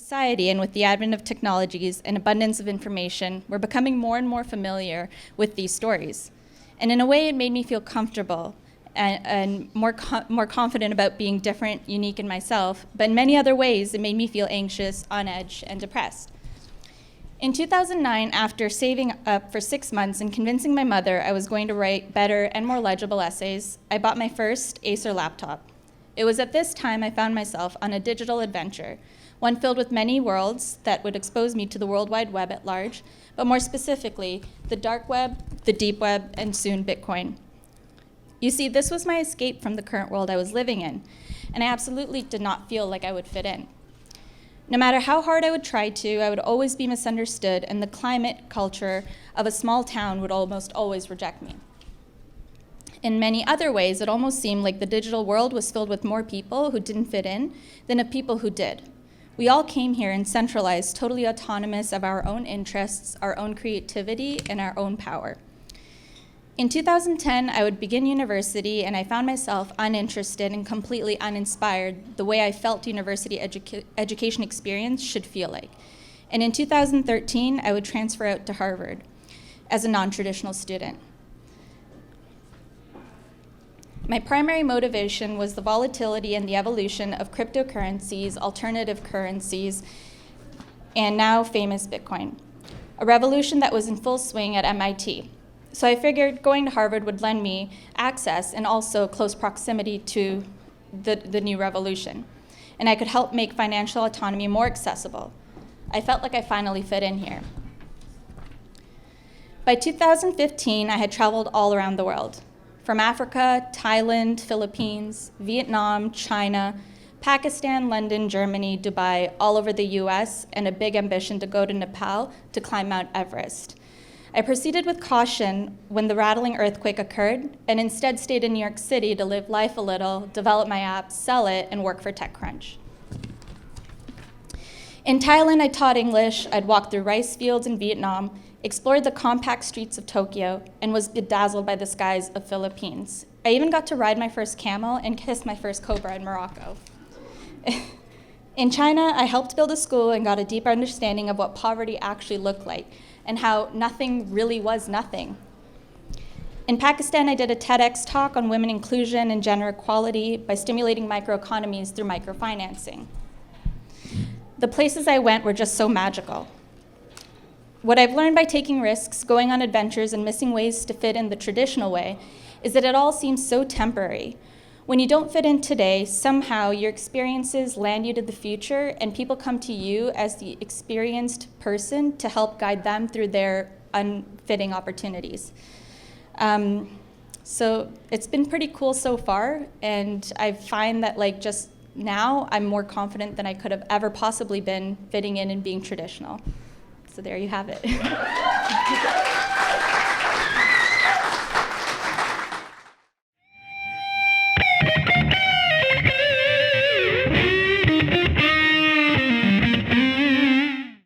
society and with the advent of technologies and abundance of information, we're becoming more and more familiar with these stories. And in a way, it made me feel comfortable and more confident about being different, unique in myself, but in many other ways, it made me feel anxious, on edge, and depressed. In 2009, after saving up for 6 months and convincing my mother I was going to write better and more legible essays, I bought my first Acer laptop. It was at this time I found myself on a digital adventure, one filled with many worlds that would expose me to the World Wide Web at large, but more specifically, the dark web, the deep web, and soon Bitcoin. You see, this was my escape from the current world I was living in, and I absolutely did not feel like I would fit in. No matter how hard I would try to, I would always be misunderstood, and the climate culture of a small town would almost always reject me. In many other ways, it almost seemed like the digital world was filled with more people who didn't fit in than of people who did. We all came here and centralized, totally autonomous of our own interests, our own creativity, and our own power. In 2010, I would begin university, and I found myself uninterested and completely uninspired the way I felt university education experience should feel like. And in 2013, I would transfer out to Harvard as a non-traditional student. My primary motivation was the volatility and the evolution of cryptocurrencies, alternative currencies, and now famous Bitcoin, a revolution that was in full swing at MIT. So I figured going to Harvard would lend me access and also close proximity to the new revolution, and I could help make financial autonomy more accessible. I felt like I finally fit in here. By 2015, I had traveled all around the world. From Africa, Thailand, Philippines, Vietnam, China, Pakistan, London, Germany, Dubai, all over the US, and a big ambition to go to Nepal to climb Mount Everest. I proceeded with caution when the rattling earthquake occurred, and instead stayed in New York City to live life a little, develop my app, sell it, and work for TechCrunch. In Thailand, I taught English, I'd walked through rice fields in Vietnam, explored the compact streets of Tokyo, and was bedazzled by the skies of Philippines. I even got to ride my first camel and kiss my first cobra in Morocco. In China, I helped build a school and got a deeper understanding of what poverty actually looked like and how nothing really was nothing. In Pakistan, I did a TEDx talk on women inclusion and gender equality by stimulating microeconomies through microfinancing. The places I went were just so magical. What I've learned by taking risks, going on adventures, and missing ways to fit in the traditional way is that it all seems so temporary. When you don't fit in today, somehow your experiences land you to the future, and people come to you as the experienced person to help guide them through their unfitting opportunities. So it's been pretty cool so far, and I find that just now I'm more confident than I could have ever possibly been fitting in and being traditional. So there you have it.